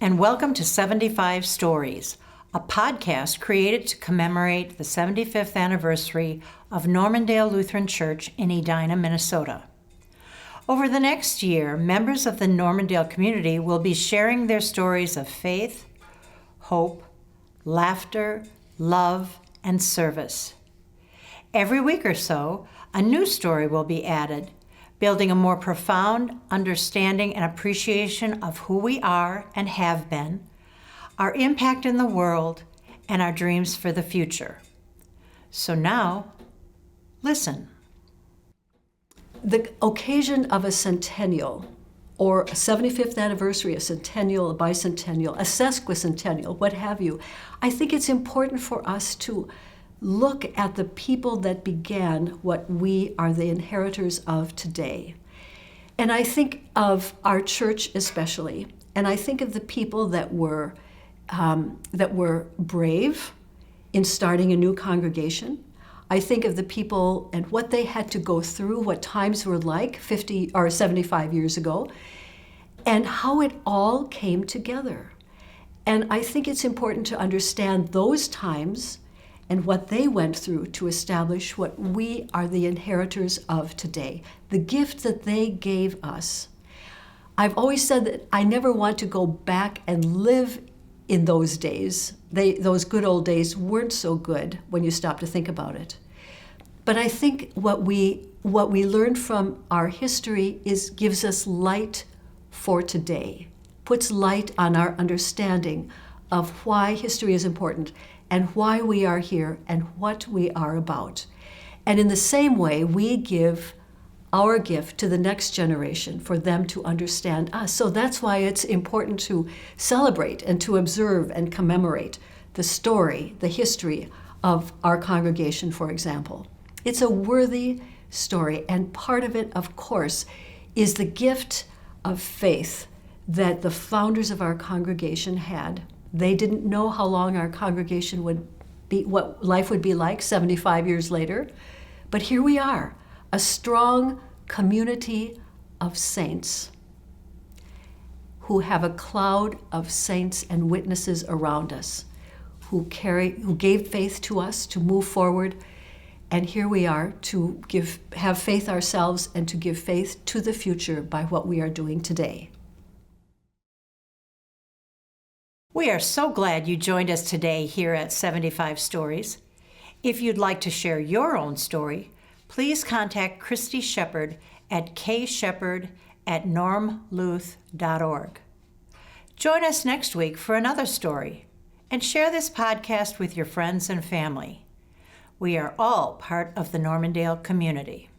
and welcome to 75 Stories, a podcast created to commemorate the 75th anniversary of Normandale Lutheran Church in Edina, Minnesota. Over the next year, members of the Normandale community will be sharing their stories of faith, hope, laughter, love, and service. Every week or so, a new story will be added, building a more profound understanding and appreciation of who we are and have been, our impact in the world, and our dreams for the future. So now, listen. The occasion of a centennial, or a 75th anniversary, a centennial, a bicentennial, a sesquicentennial, what have you, I think it's important for us to look at the people that began what we are the inheritors of today. And I think of our church especially, and I think of the people that were brave in starting a new congregation. I think of the people and what they had to go through, what times were like 50 or 75 years ago, and how it all came together. And I think it's important to understand those times and what they went through to establish what we are the inheritors of today, the gift that they gave us. I've always said that I never want to go back and live in those days. Those good old days weren't so good when you stop to think about it. But I think what we learned from our history gives us light for today, puts light on our understanding of why history is important and why we are here and what we are about. And in the same way, we give our gift to the next generation for them to understand us. So that's why it's important to celebrate and to observe and commemorate the story, the history of our congregation, for example. It's a worthy story, and part of it, of course, is the gift of faith that the founders of our congregation had. They didn't know how long our congregation would be, what life would be like 75 years later. But here we are, a strong community of saints who have a cloud of saints and witnesses around us, who gave faith to us to move forward. And here we are to have faith ourselves and to give faith to the future by what we are doing today. We are so glad you joined us today here at 75 Stories. If you'd like to share your own story, please contact Christy Shepard at kshepard@normluth.org. Join us next week for another story, and share this podcast with your friends and family. We are all part of the Normandale community.